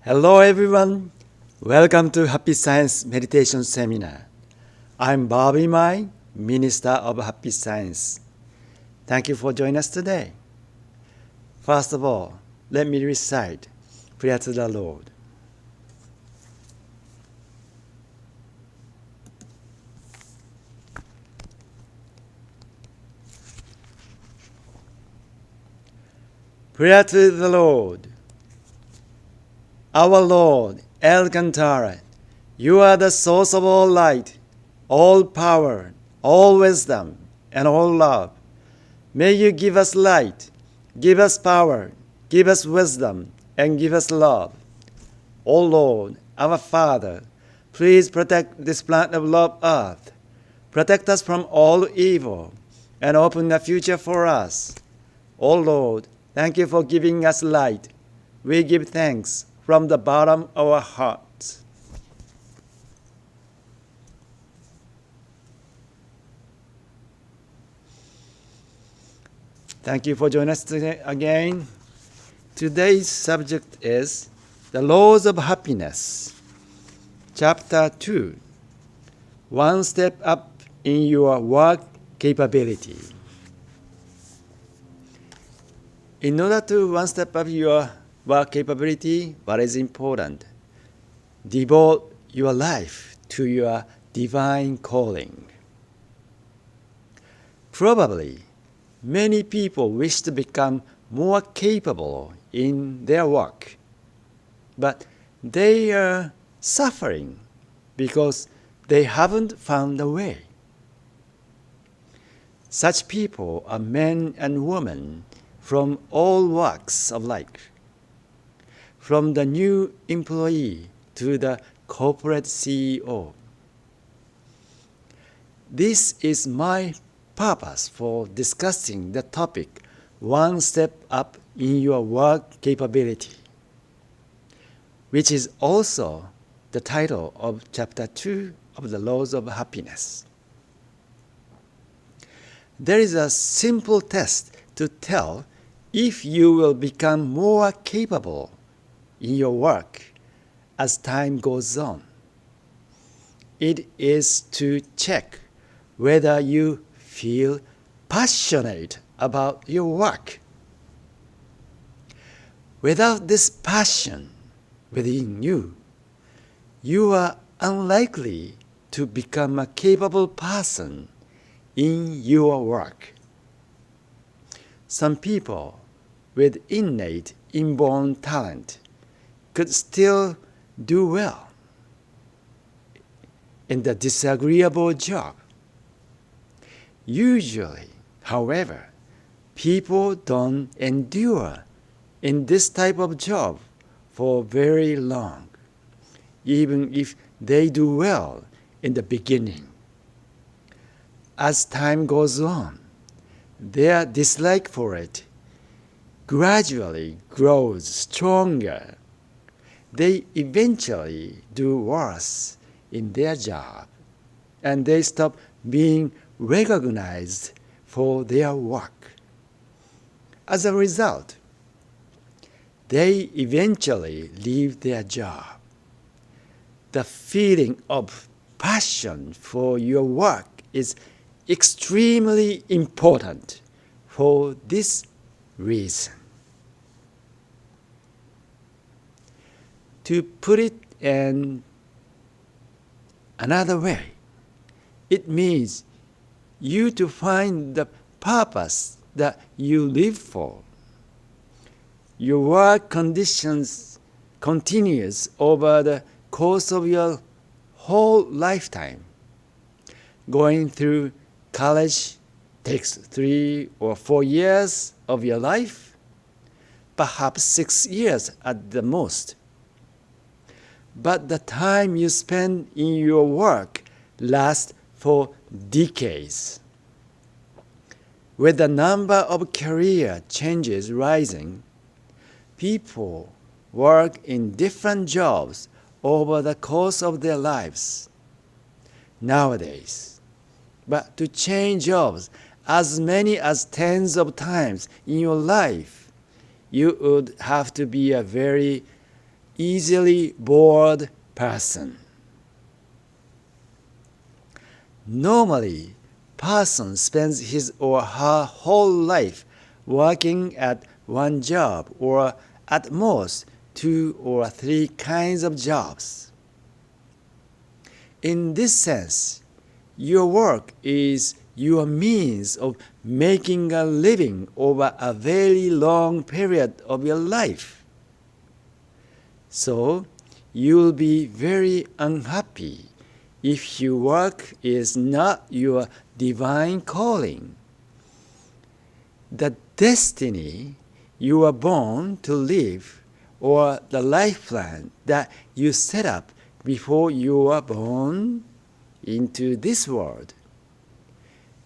Hello everyone. Welcome to Happy Science Meditation Seminar. I'm Bobby Mai, Minister of Happy Science. Thank you for joining us today. First of all, let me recite Prayer to the Lord. Prayer to the Lord. Our Lord, El Cantara, you are the source of all light, all power, all wisdom, and all love. May you give us light, give us power, give us wisdom, and give us love. O Lord, our Father, please protect this planet of love earth. Protect us from all evil, and open a future for us. O Lord, thank you for giving us light. We give thanks from the bottom of our hearts. Thank you for joining us today again. Today's subject is the laws of happiness. Chapter 2. One step up in your work capability. In order to one step up your work capability, what is important? Devote your life to your divine calling. Probably, many people wish to become more capable in their work, but they are suffering because they haven't found a way. Such people are men and women from all walks of life, from the new employee to the corporate CEO. This is my purpose for discussing the topic, one step up in your work capability, which is also the title of Chapter 2 of the Laws of Happiness. There is a simple test to tell if you will become more capable in your work as time goes on. It is to check whether you feel passionate about your work. Without this passion within you, you are unlikely to become a capable person in your work. Some people with innate inborn talent could still do well in the disagreeable job. Usually, however, people don't endure in this type of job for very long, even if they do well in the beginning. As time goes on, their dislike for it gradually grows stronger. They eventually do worse in their job, and they stop being recognized for their work. As a result, they eventually leave their job. The feeling of passion for your work is extremely important for this reason. To put it in another way, it means you to find the purpose that you live for. Your work conditions continues over the course of your whole lifetime. Going through college takes 3 or 4 years of your life, perhaps 6 years at the most. But the time you spend in your work lasts for decades. With the number of career changes rising, people work in different jobs over the course of their lives nowadays. But to change jobs as many as tens of times in your life, you would have to be a very easily bored person. Normally, person spends his or her whole life working at one job or at most 2 or 3 kinds of jobs. In this sense, your work is your means of making a living over a very long period of your life. So, you'll be very unhappy if your work is not your divine calling. The destiny you are born to live, or the life plan that you set up before you were born into this world.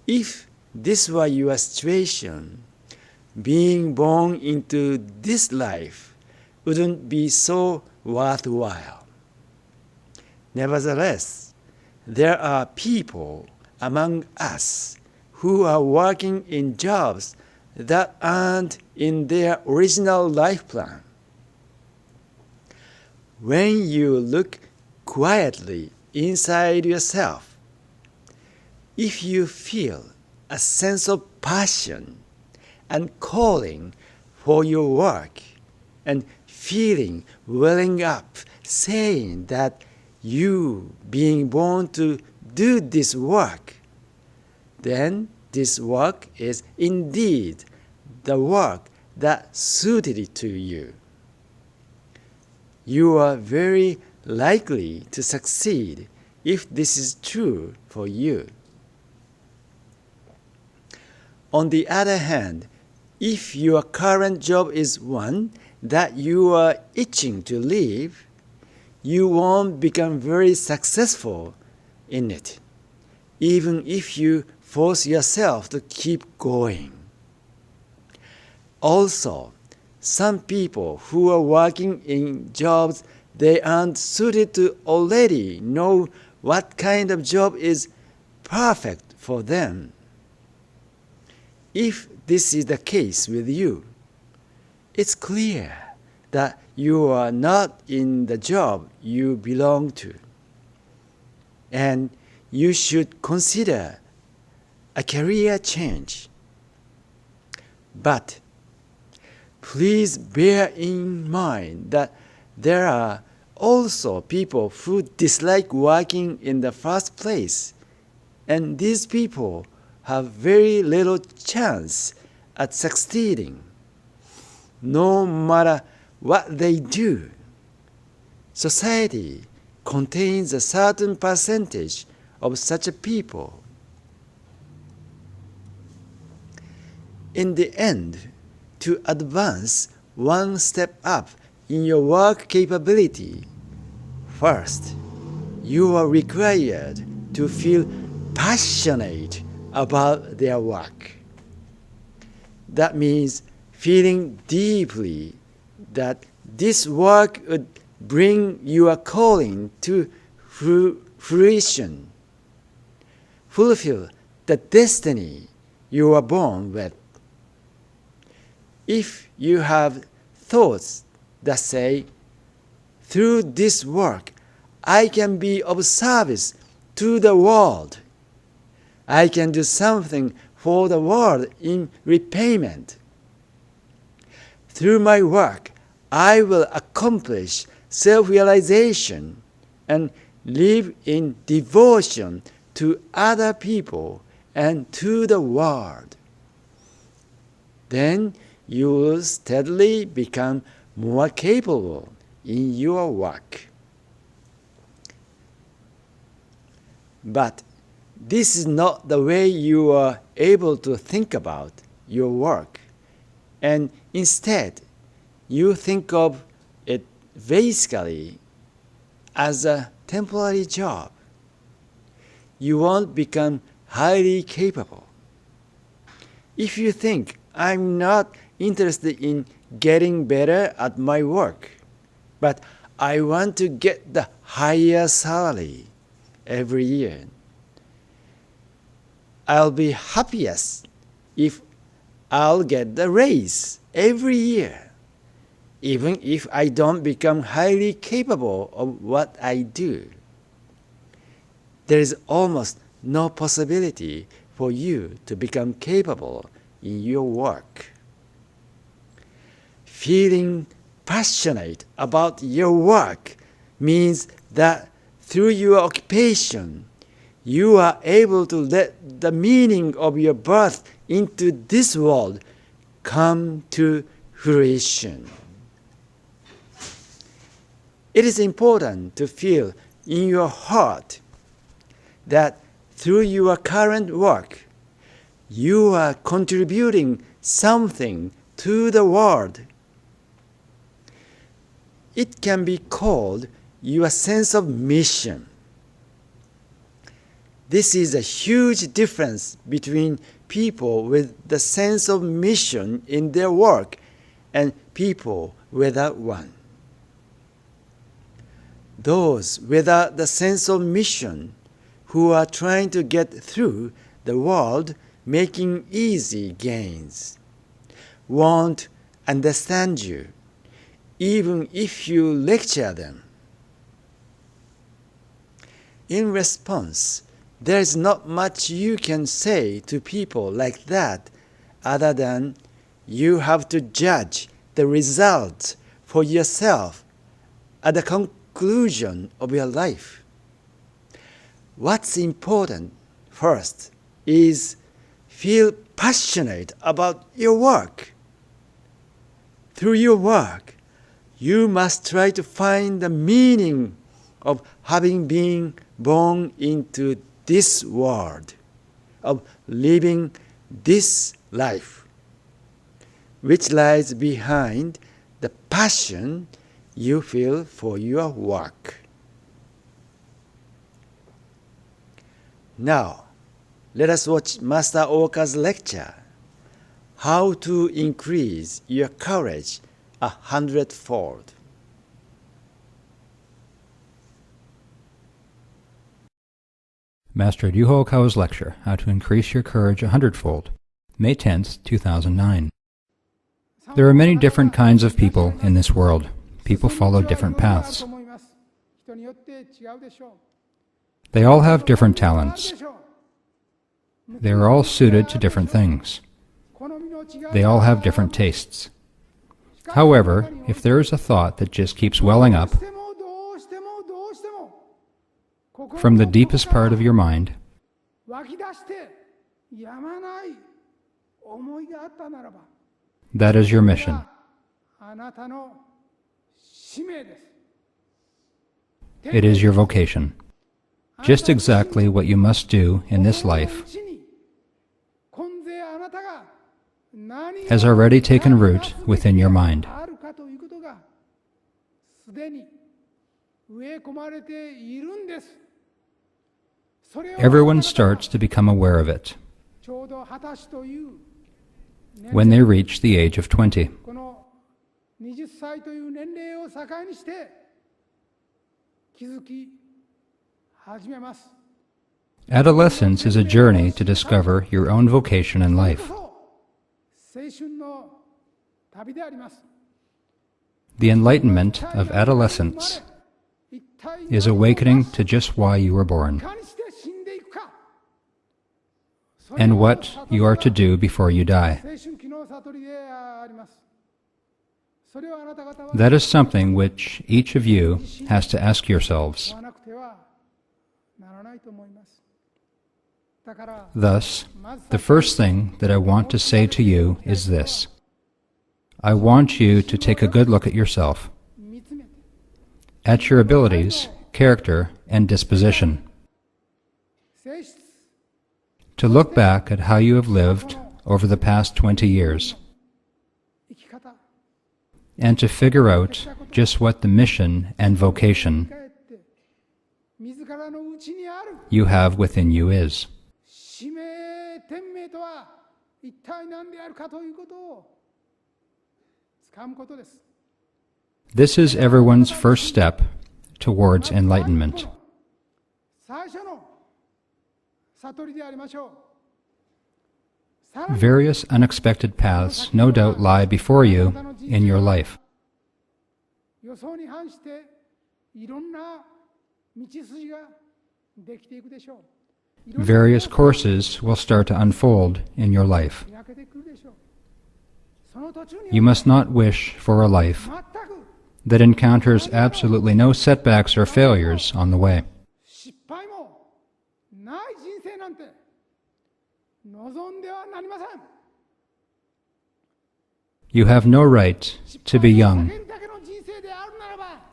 If this were your situation, being born into this life wouldn't be so worthwhile. Nevertheless, there are people among us who are working in jobs that aren't in their original life plan. When you look quietly inside yourself, if you feel a sense of passion and calling for your work and feeling welling up saying that you being born to do this work, then this work is indeed the work that suited it to you. You are very likely to succeed if this is true for you. On the other hand, if your current job is one that you are itching to leave, you won't become very successful in it, even if you force yourself to keep going. Also, some people who are working in jobs they aren't suited to already know what kind of job is perfect for them. If this is the case with you, it's clear that you are not in the job you belong to, and you should consider a career change. But please bear in mind that there are also people who dislike working in the first place, and these people have very little chance at succeeding, no matter what they do. Society contains a certain percentage of such people. In the end, to advance one step up in your work capability, first, you are required to feel passionate about their work. That means feeling deeply that this work would bring your calling to fruition, fulfill the destiny you were born with. If you have thoughts that say, through this work, I can be of service to the world, I can do something for the world in repayment. Through my work, I will accomplish self-realization and live in devotion to other people and to the world. Then you will steadily become more capable in your work. But this is not the way you are able to think about your work, and instead you think of it basically as a temporary job. You won't become highly capable. If you think, I'm not interested in getting better at my work, but I want to get the higher salary every year, I'll be happiest if I'll get the raise every year. even if I don't become highly capable of what I do. There is almost no possibility for you to become capable in your work. Feeling passionate about your work means that through your occupation, you are able to let the meaning of your birth into this world come to fruition. It is important to feel in your heart that through your current work, you are contributing something to the world. It can be called your sense of mission. This is a huge difference between people with the sense of mission in their work and people without one. Those without the sense of mission, who are trying to get through the world making easy gains, won't understand you, even if you lecture them. In response, there is not much you can say to people like that other than you have to judge the results for yourself at the conclusion of your life. What's important first is feel passionate about your work. Through your work, you must try to find the meaning of having been born into this world, of living this life, which lies behind the passion you feel for your work. Now, let us watch Master Oka's lecture, How to Increase Your Courage 100-fold. Master Ryuho Okawa's lecture, How to Increase Your Courage 100-fold, May 10th, 2009. There are many different kinds of people in this world. People follow different paths. They all have different talents. They are all suited to different things. They all have different tastes. However, if there is a thought that just keeps welling up from the deepest part of your mind, that is your mission. It is your vocation. Just exactly what you must do in this life has already taken root within your mind. Everyone starts to become aware of it when they reach the age of 20. Adolescence is a journey to discover your own vocation in life. The enlightenment of adolescence is awakening to just why you were born and what you are to do before you die. That is something which each of you has to ask yourselves. Thus, the first thing that I want to say to you is this. I want you to take a good look at yourself, at your abilities, character, and disposition. To look back at how you have lived over the past 20 years, and to figure out just what the mission and vocation you have within you is. This is everyone's first step towards enlightenment. Various unexpected paths no doubt lie before you in your life. 予想に反していろんな道筋ができていくでしょう。 Various courses will start to unfold in your life. You must not wish for a life that encounters absolutely no setbacks or failures on the way. You have no right to be young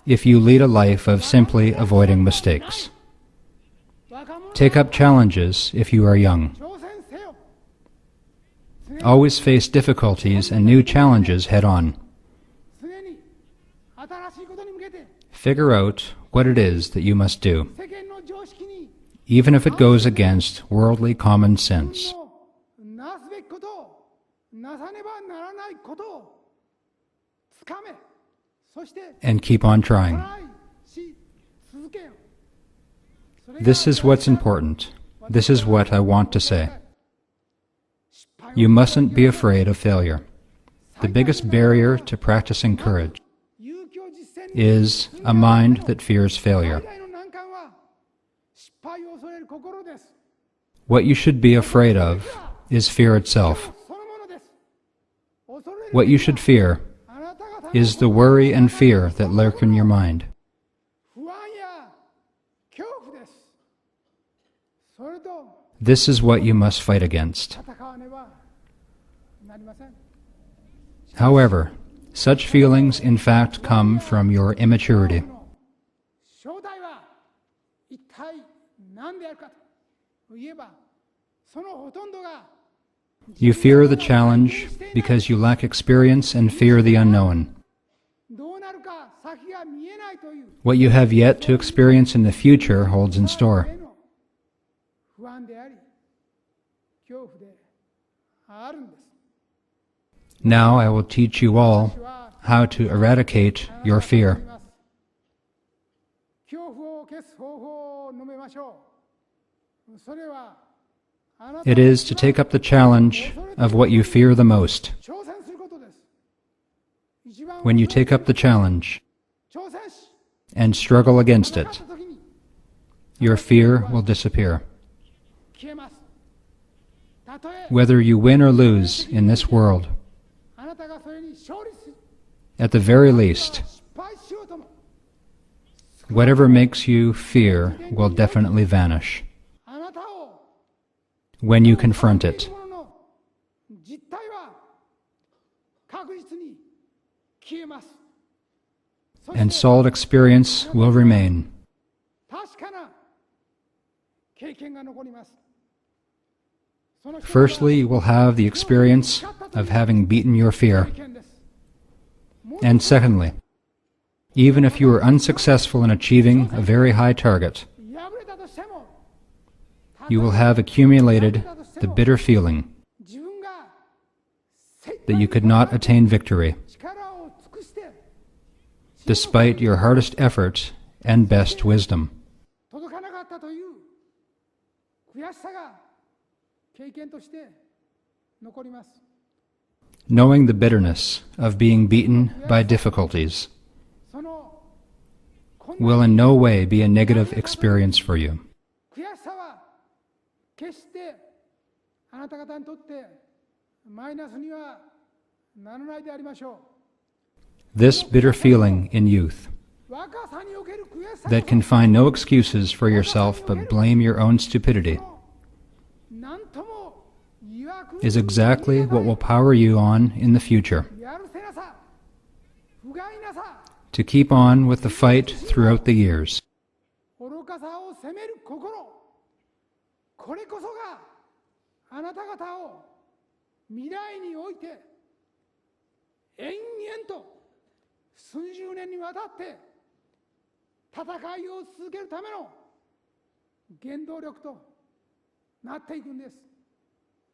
if you lead a life of simply avoiding mistakes. Take up challenges if you are young. Always face difficulties and new challenges head on. Figure out what it is that you must do, even if it goes against worldly common sense. And keep on trying. This is what's important. This is what I want to say. You mustn't be afraid of failure. The biggest barrier to practicing courage is a mind that fears failure. What you should be afraid of is fear itself. What you should fear is the worry and fear that lurk in your mind. This is what you must fight against. However, such feelings in fact come from your immaturity. You fear the challenge because you lack experience and fear the unknown. What you have yet to experience in the future holds in store. Now I will teach you all how to eradicate your fear. It is to take up the challenge of what you fear the most. When you take up the challenge and struggle against it, your fear will disappear. Whether you win or lose in this world, at the very least, whatever makes you fear will definitely vanish when you confront it. And solid experience will remain. Firstly, you will have the experience of having beaten your fear. And secondly, even if you are unsuccessful in achieving a very high target, you will have accumulated the bitter feeling that you could not attain victory, despite your hardest effort and best wisdom. Knowing the bitterness of being beaten by difficulties will in no way be a negative experience for you. This bitter feeling in youth that can find no excuses for yourself but blame your own stupidity is exactly what will power you on in the future to keep on with the fight throughout the years.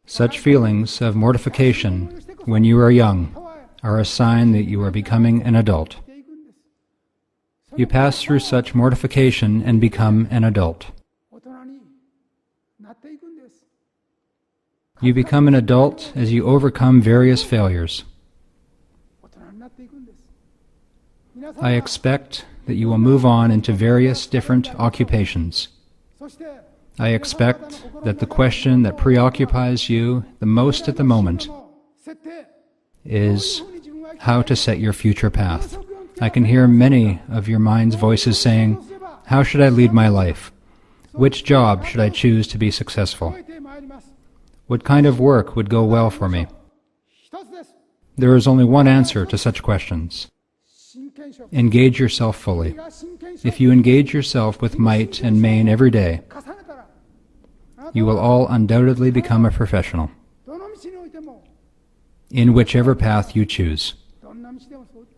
Such feelings of mortification when you are young are a sign that you are becoming an adult. You pass through such mortification and become an adult. You become an adult as you overcome various failures. I expect that you will move on into various different occupations. そして I expect that the question that preoccupies you the most at the moment 設定 is how to set your future path. I can hear many of your mind's voices saying, how should I lead my life? Which job should I choose to be successful? 超えてまいります。 What kind of work would go well for me? 一つです。 There is only one answer to such questions. 真剣勝負。 Engage yourself fully. が真剣勝負 If you engage yourself with might and main every day, 重ねたら、あなた you will は all undoubtedly become a professional, どの道においても、 in whichever path you choose. どんな道でもそうです。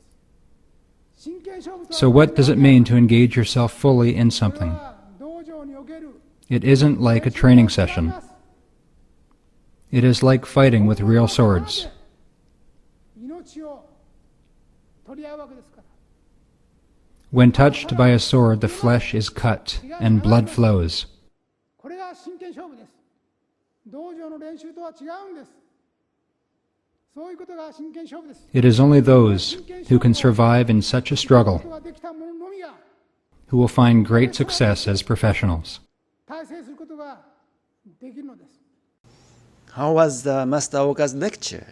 真剣勝負とは So what does it mean to engage yourself fully in something? 道場における It isn't like a training session. It is like fighting with real swords. 命を取り合うわけですから。 When touched by a sword, the flesh is cut and blood flows. これが真剣勝負です。道場の練習とは違うんです。そういうことが真剣勝負です。 It is only those who can survive in such a struggle ことができた者のみが who will find great success as professionals. 大成することができるのです。 How was the Master Oka's lecture?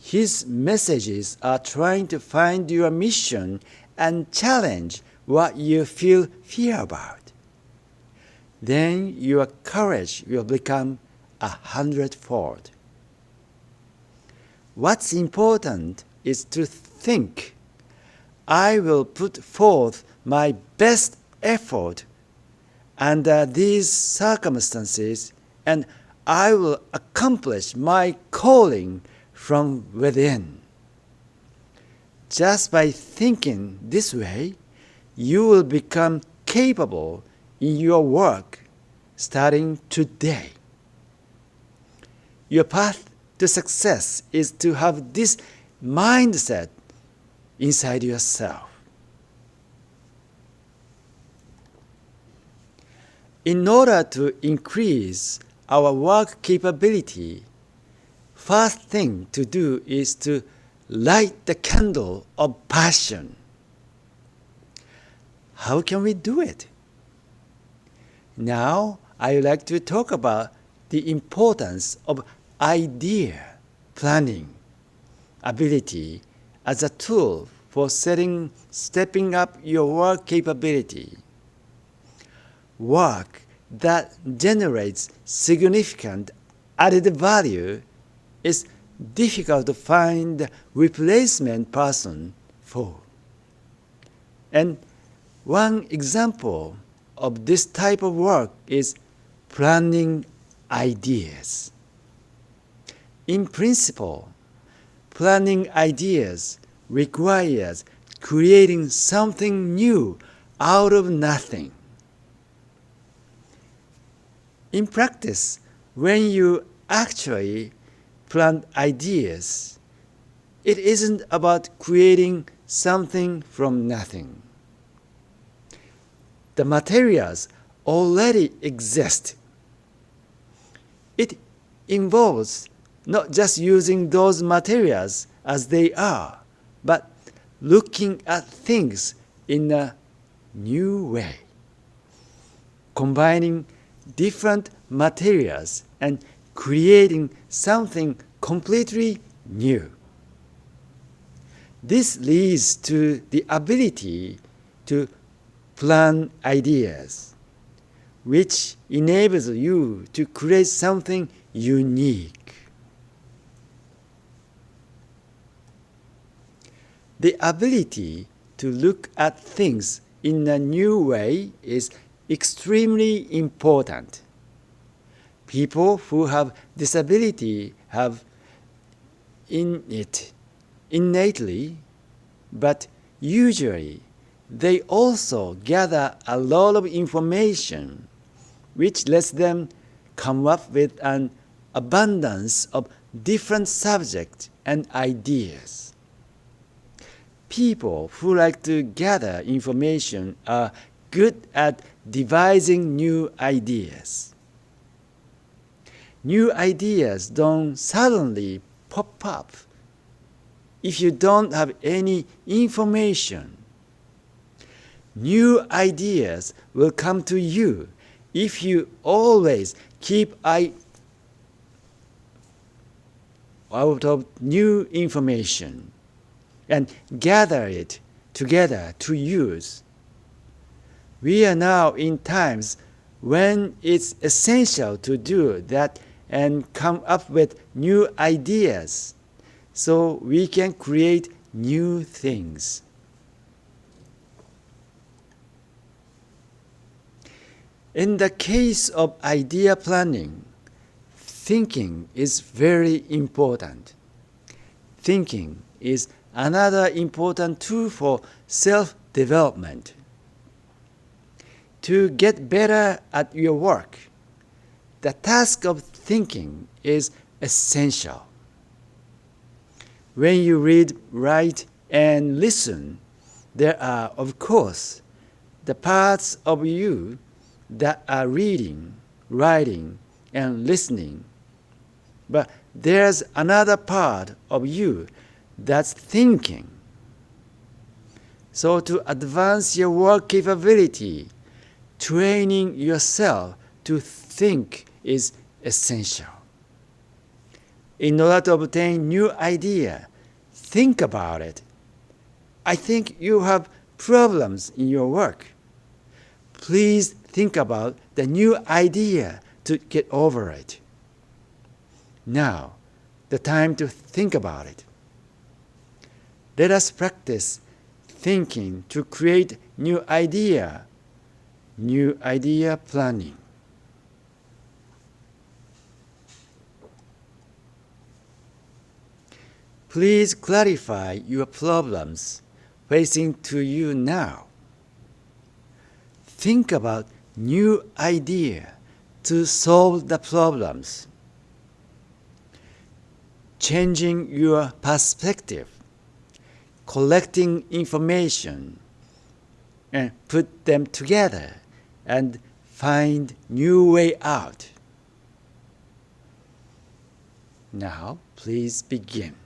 His messages are trying to find your mission and challenge what you feel fear about. Then your courage will become 100-fold. What's important is to think, I will put forth my best effort under these circumstances and I will accomplish my calling from within. Just by thinking this way, you will become capable in your work starting today. Your path to success is to have this mindset inside yourself. In order to increase our work capability, first thing to do is to light the candle of passion. How can we do it? Now, I would like to talk about the importance of idea planning ability as a tool for stepping up your work capability. Work that generates significant added value is difficult to find a replacement person for. And one example of this type of work is planning ideas. In principle, planning ideas requires creating something new out of nothing. In practice, when you actually plan ideas, it isn't about creating something from nothing. The materials already exist. It involves not just using those materials as they are, but looking at things in a new way, combining different materials and creating something completely new. This leads to the ability to plan ideas, which enables you to create something unique. The ability to look at things in a new way is extremely important. People who have disability have it innately, but usually they also gather a lot of information which lets them come up with an abundance of different subjects and ideas. People who like to gather information are good at devising new ideas. New ideas don't suddenly pop up if you don't have any information. New ideas will come to you if you always keep eye out of new information and gather it together to use. We are now in times when it's essential to do that and come up with new ideas so we can create new things. In the case of idea planning, thinking is very important. Thinking is another important tool for self-development. To get better at your work, the task of thinking is essential. When you read, write, and listen, there are, of course, the parts of you that are reading, writing, and listening. But there's another part of you that's thinking. So to advance your work capability, training yourself to think is essential. In order to obtain new idea, think about it. I think you have problems in your work. Please think about the new idea to get over it. Now, the time to think about it. Let us practice thinking to create new idea planning. Please clarify your problems facing to you now. Think about new idea to solve the problems. Changing your perspective, collecting information, and put them together and find new way out. Now, please begin.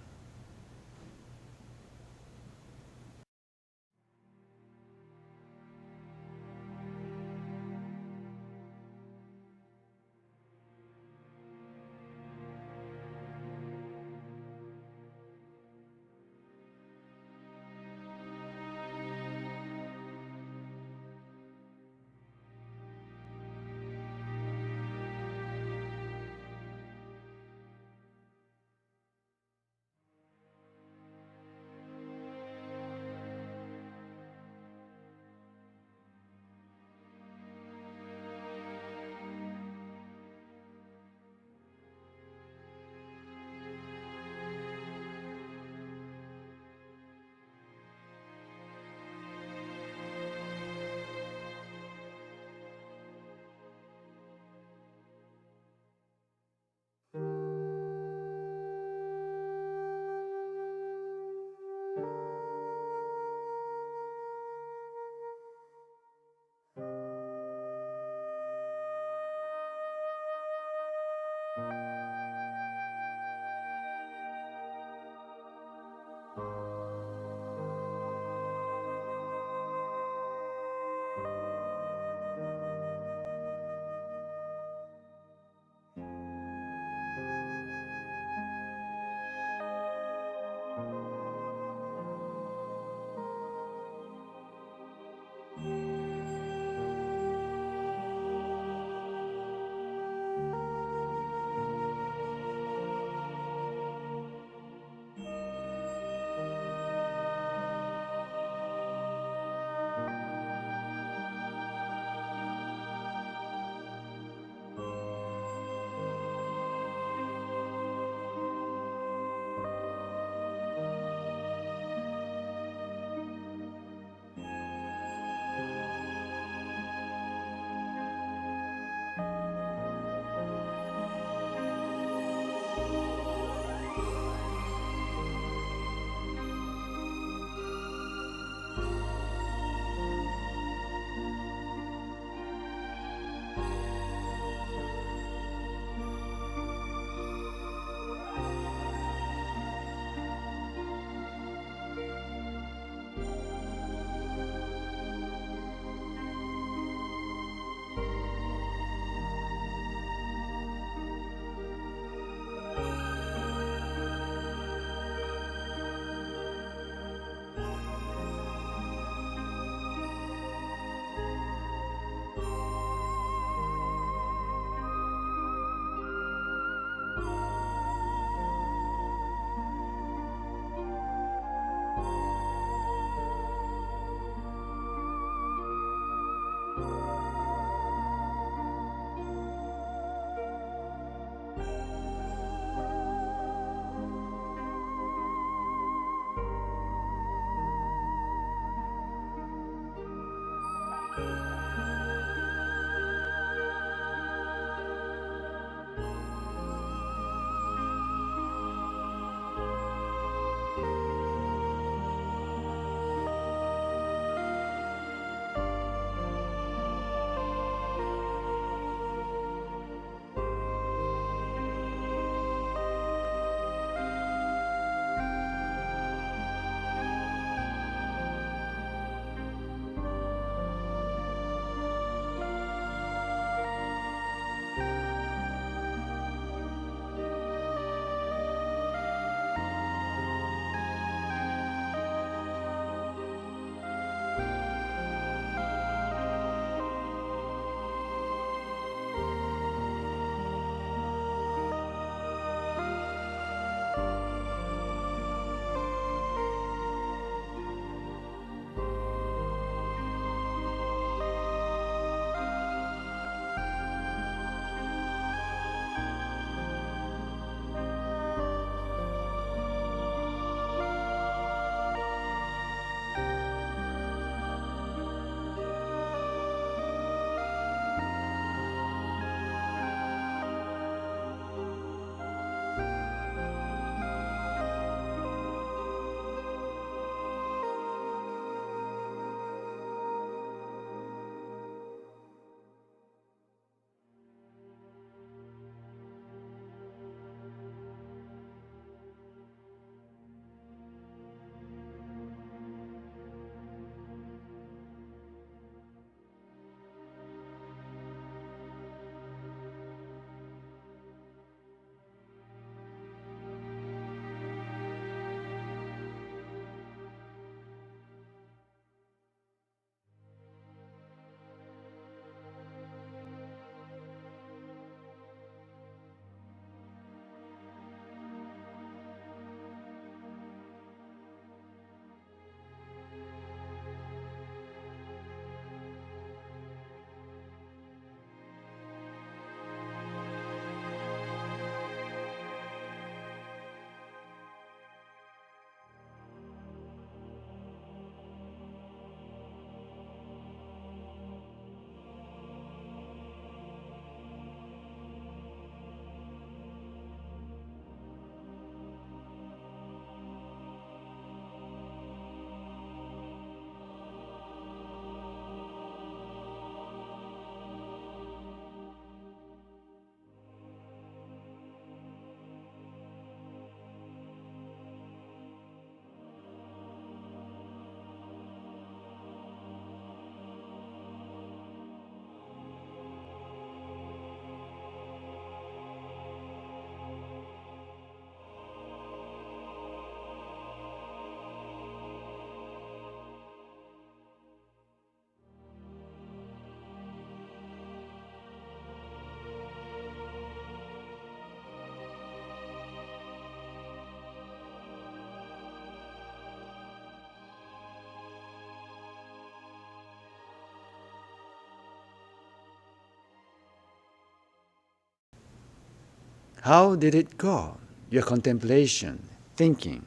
How did it go? Your contemplation, thinking.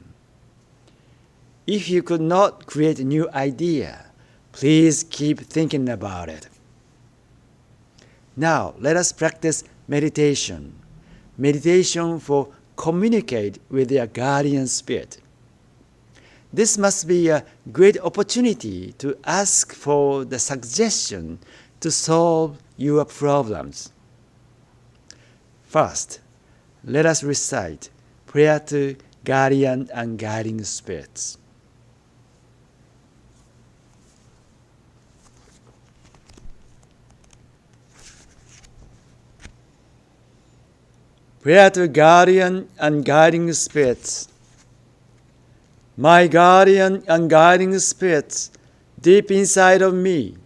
If you could not create a new idea, please keep thinking about it. Now, let us practice meditation. Meditation for communicate with your guardian spirit. This must be a great opportunity to ask for the suggestion to solve your problems. First, let us recite prayer to guardian and guiding spirits. Prayer to guardian and guiding spirits. My guardian and guiding spirits, deep inside of me,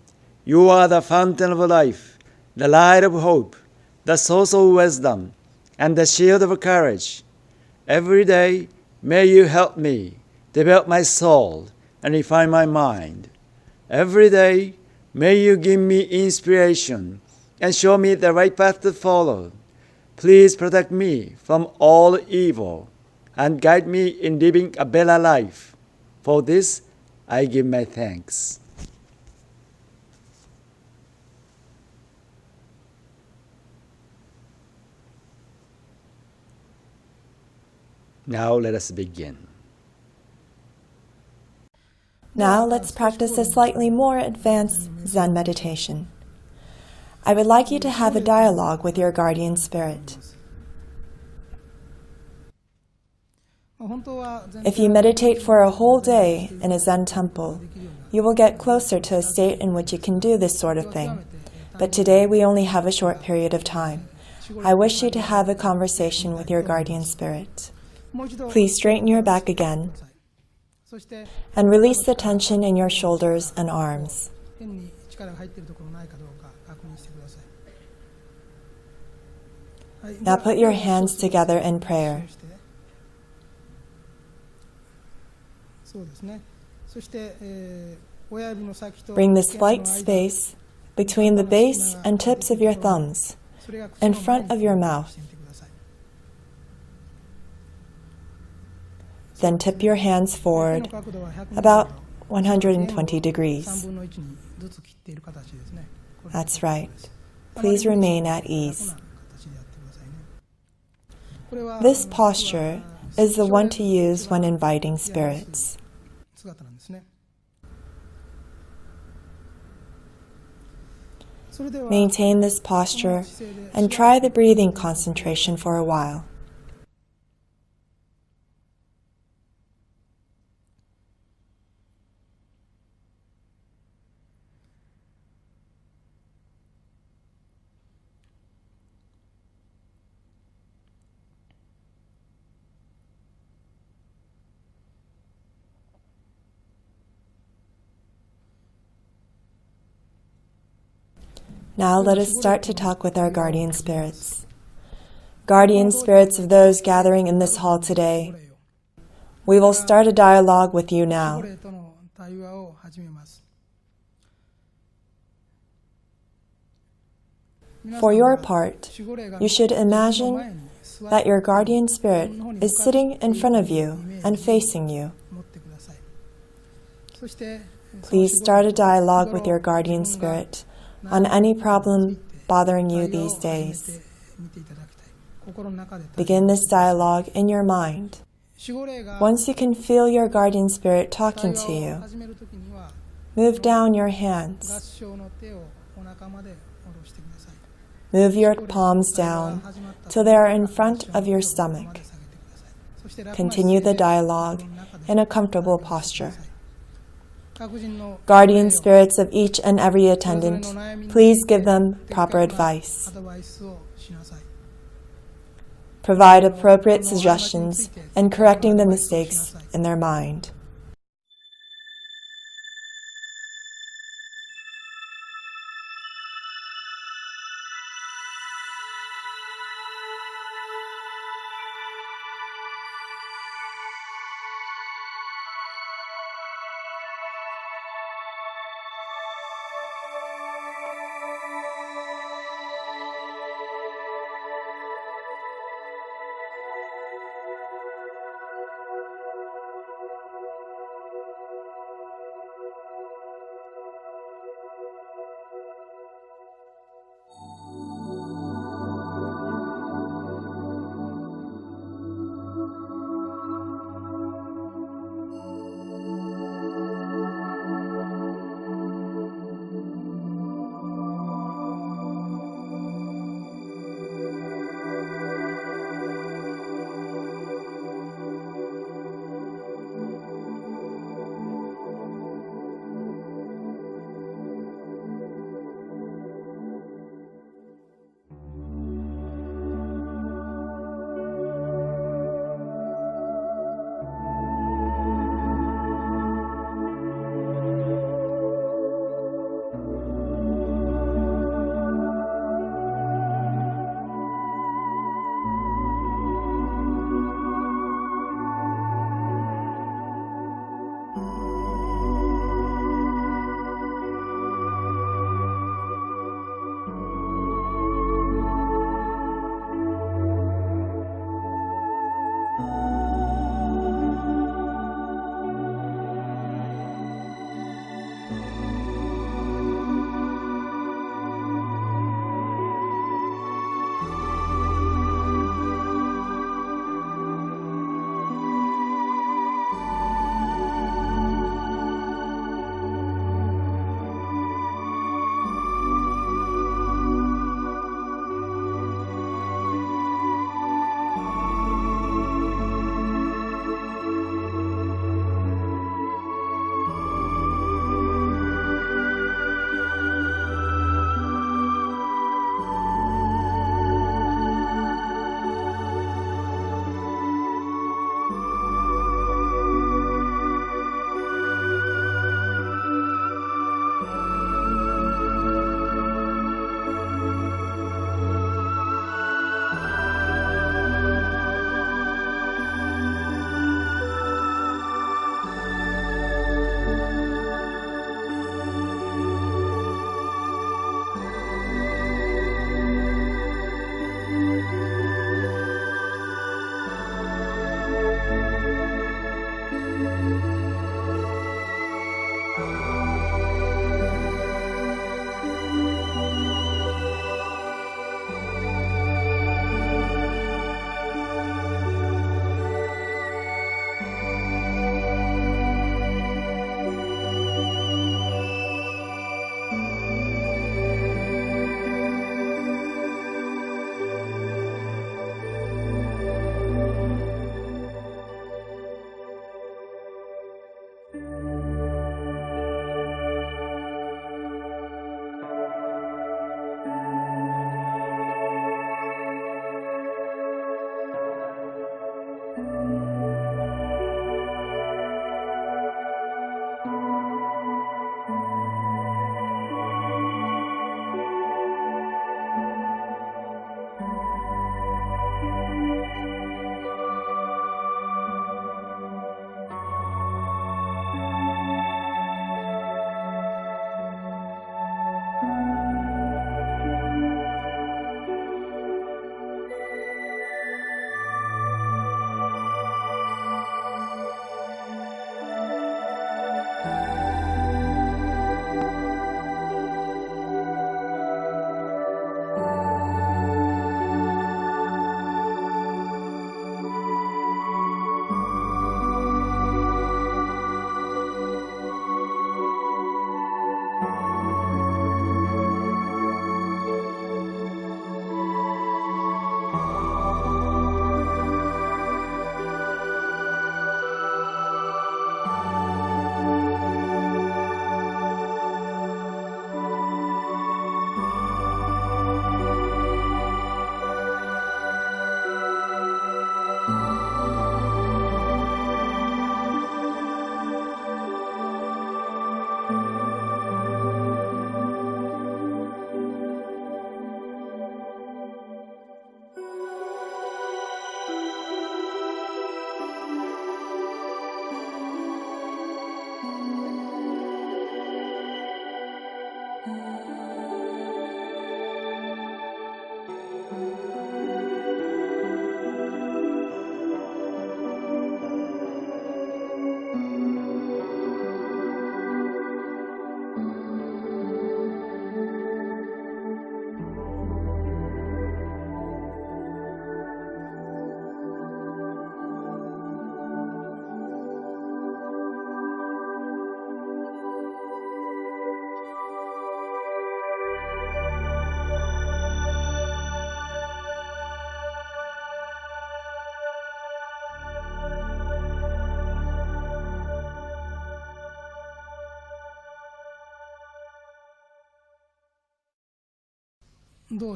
you are the fountain of life, the light of hope, the source of wisdom, and the shield of courage. Every day, may you help me develop my soul and refine my mind. Every day, may you give me inspiration and show me the right path to follow. Please protect me from all evil and guide me in living a better life. For this, I give my thanks. Now let us begin. Now let's practice a slightly more advanced Zen meditation. I would like you to have a dialogue with your guardian spirit. If you meditate for a whole day in a Zen temple, you will get closer to a state in which you can do this sort of thing. But today we only have a short period of time. I wish you to have a conversation with your guardian spirit. Please straighten your back again and release the tension in your shoulders and arms. Now put your hands together in prayer. Bring the slight space between the base and tips of your thumbs in front of your mouth. Then tip your hands forward about 120 degrees. That's right. Please remain at ease. This posture is the one to use when inviting spirits. Maintain this posture and try the breathing concentration for a while. Now let us start to talk with our guardian spirits. Guardian spirits of those gathering in this hall today, we will start a dialogue with you now. For your part, you should imagine that your guardian spirit is sitting in front of you and facing you. Please start a dialogue with your guardian spirit on any problem bothering you these days. Begin this dialogue in your mind. Once you can feel your guardian spirit talking to you, move down your hands. Move your palms down till they are in front of your stomach. Continue the dialogue in a comfortable posture. Guardian spirits of each and every attendant, please give them proper advice. Provide appropriate suggestions in correcting the mistakes in their mind.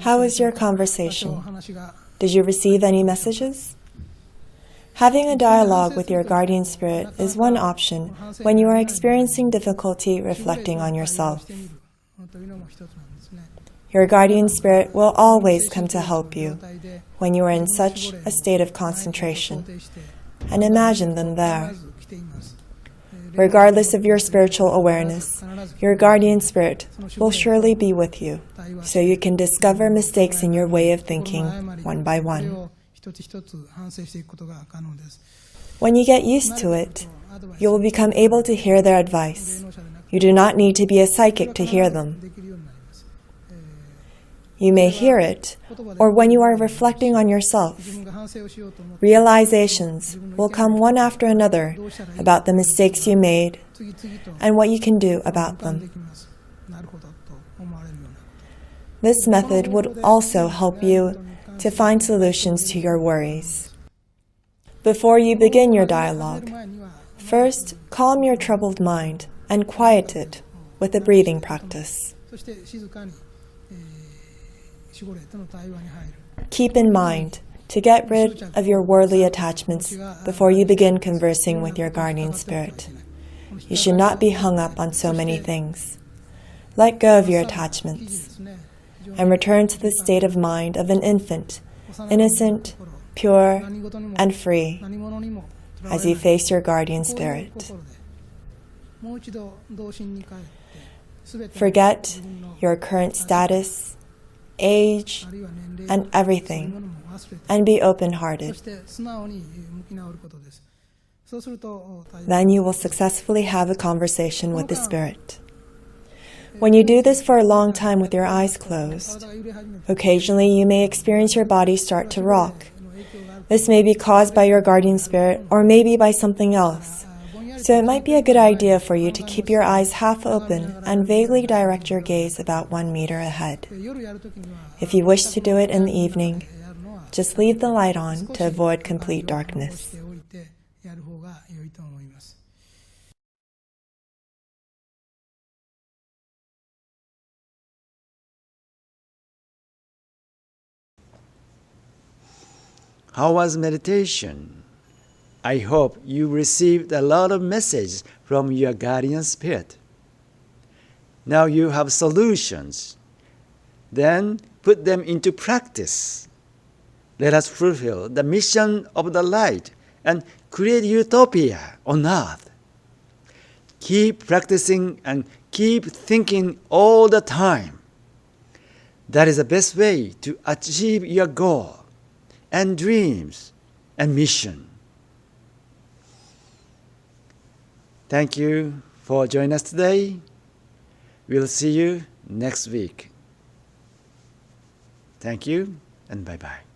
How was your conversation? Did you receive any messages? Having a dialogue with your guardian spirit is one option when you are experiencing difficulty reflecting on yourself. Your guardian spirit will always come to help you when you are in such a state of concentration, and imagine them there. Regardless of your spiritual awareness, your guardian spirit will surely be with you, so you can discover mistakes in your way of thinking one by one. When you get used to it, you will become able to hear their advice. You do not need to be a psychic to hear them. You may hear it, or when you are reflecting on yourself, realizations will come one after another about the mistakes you made and what you can do about them. This method would also help you to find solutions to your worries. Before you begin your dialogue, first calm your troubled mind and quiet it with a breathing practice. Keep in mind to get rid of your worldly attachments before you begin conversing with your guardian spirit. You should not be hung up on so many things. Let go of your attachments and return to the state of mind of an infant, innocent, pure, and free, as you face your guardian spirit. Forget your current status, age, and everything, and be open-hearted. Then you will successfully have a conversation with the Spirit. When you do this for a long time with your eyes closed, occasionally you may experience your body start to rock. This may be caused by your guardian spirit or maybe by something else. So it might be a good idea for you to keep your eyes half open and vaguely direct your gaze about 1 meter ahead. If you wish to do it in the evening, just leave the light on to avoid complete darkness. How was meditation? I hope you received a lot of messages from your guardian spirit. Now you have solutions. Then put them into practice. Let us fulfill the mission of the light and create utopia on earth. Keep practicing and keep thinking all the time. That is the best way to achieve your goal and dreams and mission. Thank you for joining us today. We'll see you next week. Thank you and bye-bye.